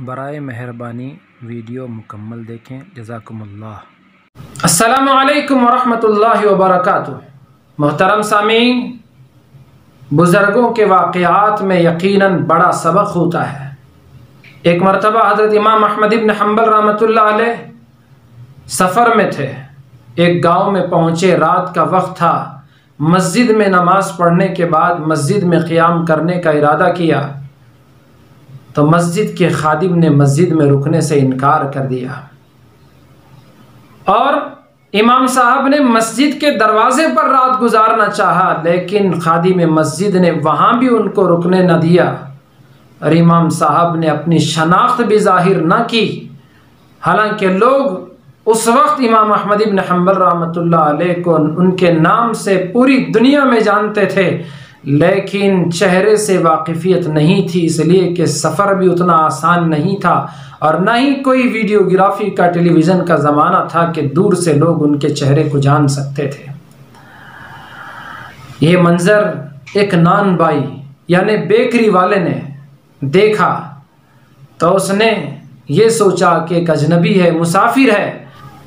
برائے مہربانی ویڈیو مکمل دیکھیں، جزاکم اللہ۔ السلام علیکم ورحمۃ اللہ وبرکاتہ۔ محترم سامعین، بزرگوں کے واقعات میں یقیناً بڑا سبق ہوتا ہے۔ ایک مرتبہ حضرت امام احمد بن حنبل رحمۃ اللہ علیہ سفر میں تھے، ایک گاؤں میں پہنچے، رات کا وقت تھا۔ مسجد میں نماز پڑھنے کے بعد مسجد میں قیام کرنے کا ارادہ کیا تو مسجد کے خادم نے مسجد میں رکنے سے انکار کر دیا، اور امام صاحب نے مسجد کے دروازے پر رات گزارنا چاہا، لیکن خادم مسجد نے وہاں بھی ان کو رکنے نہ دیا، اور امام صاحب نے اپنی شناخت بھی ظاہر نہ کی۔ حالانکہ لوگ اس وقت امام احمد بن حنبل رحمۃ اللہ علیہ کو ان کے نام سے پوری دنیا میں جانتے تھے، لیکن چہرے سے واقفیت نہیں تھی، اس لیے کہ سفر بھی اتنا آسان نہیں تھا، اور نہ ہی کوئی ویڈیوگرافی کا، ٹیلی ویژن کا زمانہ تھا کہ دور سے لوگ ان کے چہرے کو جان سکتے تھے۔ یہ منظر ایک نان بائی یعنی بیکری والے نے دیکھا تو اس نے یہ سوچا کہ ایک اجنبی ہے، مسافر ہے،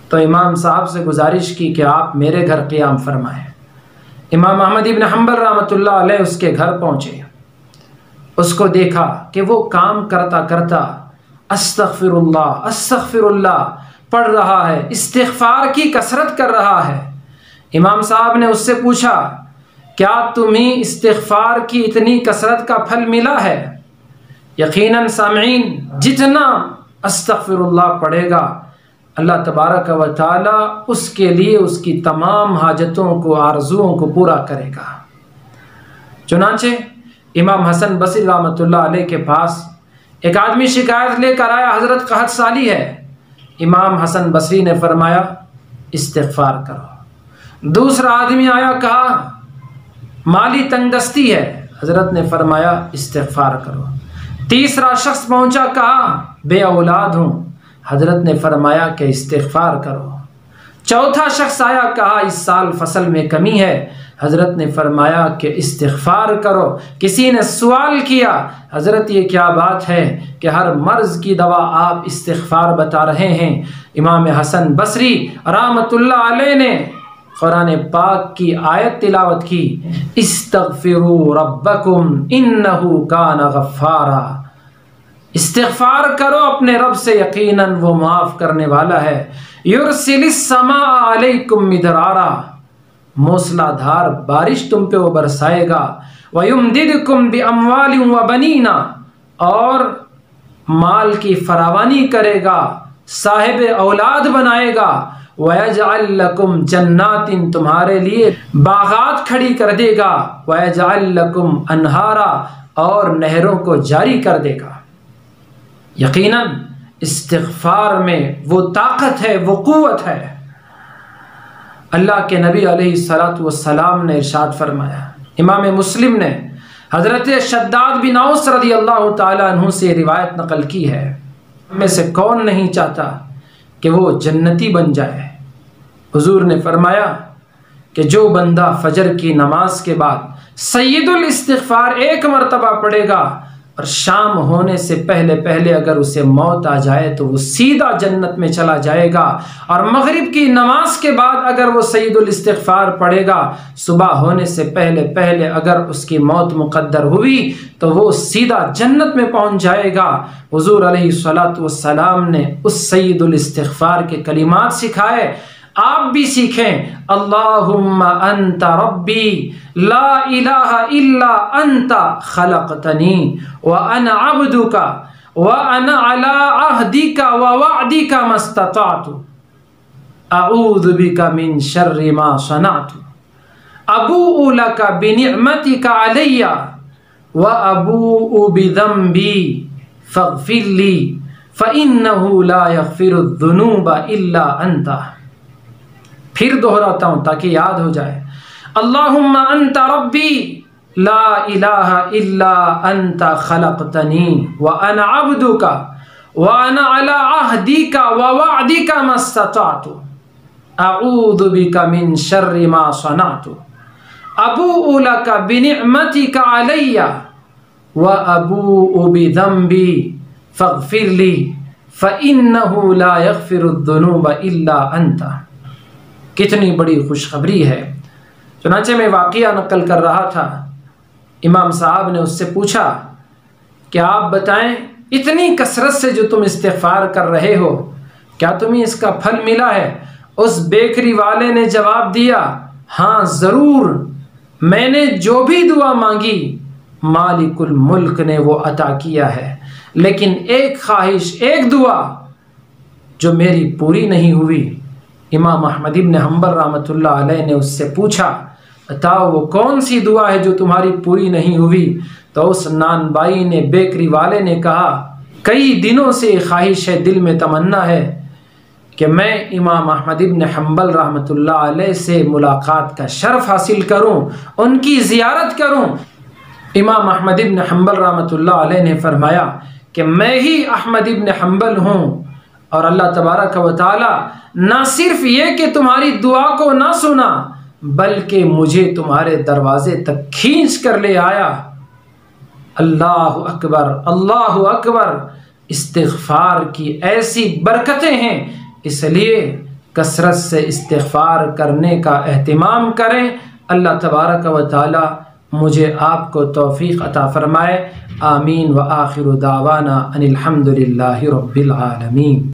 تو امام صاحب سے گزارش کی کہ آپ میرے گھر قیام فرمائیں۔ امام احمد بن حنبل رحمۃ اللہ علیہ اس کے گھر پہنچے، اس کو دیکھا کہ وہ کام کرتا کرتا استغفر اللہ پڑھ رہا ہے، استغفار کی کثرت کر رہا ہے۔ امام صاحب نے اس سے پوچھا، کیا تمہیں استغفار کی اتنی کثرت کا پھل ملا ہے؟ یقیناً سامعین، جتنا استغفر اللہ پڑھے گا اللہ تبارک و تعالی اس کے لیے اس کی تمام حاجتوں کو، آرزوؤں کو پورا کرے گا۔ چنانچہ امام حسن بصری رحمۃ اللہ علیہ کے پاس ایک آدمی شکایت لے کر آیا، حضرت قحط سالی ہے۔ امام حسن بصری نے فرمایا استغفار کرو۔ دوسرا آدمی آیا، کہا مالی تنگ دستی ہے، حضرت نے فرمایا استغفار کرو۔ تیسرا شخص پہنچا، کہا بے اولاد ہوں، حضرت نے فرمایا کہ استغفار کرو۔ چوتھا شخص آیا، کہا اس سال فصل میں کمی ہے، حضرت نے فرمایا کہ استغفار کرو۔ کسی نے سوال کیا، حضرت یہ کیا بات ہے کہ ہر مرض کی دوا آپ استغفار بتا رہے ہیں؟ امام حسن بصری رحمۃ اللہ علیہ نے قرآن پاک کی آیت تلاوت کی، استغفروا ربکم انہ کان غفارا، استغفار کرو اپنے رب سے، یقیناً وہ معاف کرنے والا ہے۔ یرسل السماء علیکم مدرارا، موسلا دھار بارش تم پہ وہ برسائے گا، وَيُمْدِدْكُمْ بِأَمْوَالٍ وَبَنِينَ، اور مال کی فراوانی کرے گا، صاحب اولاد بنائے گا، وَيَجْعَلْ لَكُمْ جَنَّاتٍ، تمہارے لیے باغات کھڑی کر دے گا، وَيَجْعَلْ لَكُمْ أَنْهَارًا، اور نہروں کو جاری کر دے گا۔ یقیناً استغفار میں وہ طاقت ہے، وہ قوت ہے۔ اللہ کے نبی علیہ الصلاۃ والسلام نے ارشاد فرمایا، امام مسلم نے حضرت شداد بن اوس رضی اللہ تعالیٰ عنہ سے روایت نقل کی ہے، ہم میں سے کون نہیں چاہتا کہ وہ جنتی بن جائے؟ حضور نے فرمایا کہ جو بندہ فجر کی نماز کے بعد سید الاستغفار ایک مرتبہ پڑھے گا، اور شام ہونے سے پہلے پہلے اگر اسے موت آ جائے تو وہ سیدھا جنت میں چلا جائے گا، اور مغرب کی نماز کے بعد اگر وہ سید الاستغفار پڑھے گا، صبح ہونے سے پہلے پہلے اگر اس کی موت مقدر ہوئی تو وہ سیدھا جنت میں پہنچ جائے گا۔ حضور علیہ الصلاۃ والسلام نے اس سید الاستغفار کے کلمات سکھائے، آپ بھی سیکھیں۔ اللہم انت ربی لا الہ الا انت خلقتنی وانا عبدک وانا علی عہدک ووعدک ما استطعت اعوذ بک من شر ما صنعت ابوء لک بنعمتک علی وابوء بذنبی فاغفر لی فانہ لا یغفر الذنوب الا انت۔ پھر دہراتا ہوں تاکہ یاد ہو جائے، اللہم انت ربی لا الہ الا انت خلقتنی وانا عبدک وانا علی عہدک ووعدک ما استطعت اعوذ بک من شر ما صنعت ابوء لک بنعمتک علی وابوء بذنبی فاغفر لی فإنہ لا یغفر الذنوب الا انت۔ کتنی بڑی خوشخبری ہے۔ چنانچہ میں واقعہ نقل کر رہا تھا، امام صاحب نے اس سے پوچھا کہ آپ بتائیں اتنی کثرت سے جو تم استغفار کر رہے ہو کیا تمہیں اس کا پھل ملا ہے؟ اس بیکری والے نے جواب دیا ہاں ضرور، میں نے جو بھی دعا مانگی مالک الملک نے وہ عطا کیا ہے، لیکن ایک خواہش، ایک دعا جو میری پوری نہیں ہوئی۔ امام احمد ابن حنبل رحمۃ اللہ علیہ نے اس سے پوچھا بتاؤ وہ کون سی دعا ہے جو تمہاری پوری نہیں ہوئی؟ تو اس نان بائی نے، بیکری والے نے کہا کئی دنوں سے خواہش ہے، دل میں تمنا ہے کہ میں امام احمد ابن حنبل رحمۃ اللہ علیہ سے ملاقات کا شرف حاصل کروں، ان کی زیارت کروں۔ امام احمد ابن حنبل رحمۃ اللہ علیہ نے فرمایا کہ میں ہی احمد ابن حنبل ہوں، اور اللہ تبارک و تعالی نہ صرف یہ کہ تمہاری دعا کو نہ سنا بلکہ مجھے تمہارے دروازے تک کھینچ کر لے آیا۔ اللہ اکبر، اللہ اکبر۔ استغفار کی ایسی برکتیں ہیں، اس لیے کثرت سے استغفار کرنے کا اہتمام کریں۔ اللہ تبارک و تعالی مجھے آپ کو توفیق عطا فرمائے۔ آمین۔ وآخر دعوانا ان الحمد للہ رب العالمین۔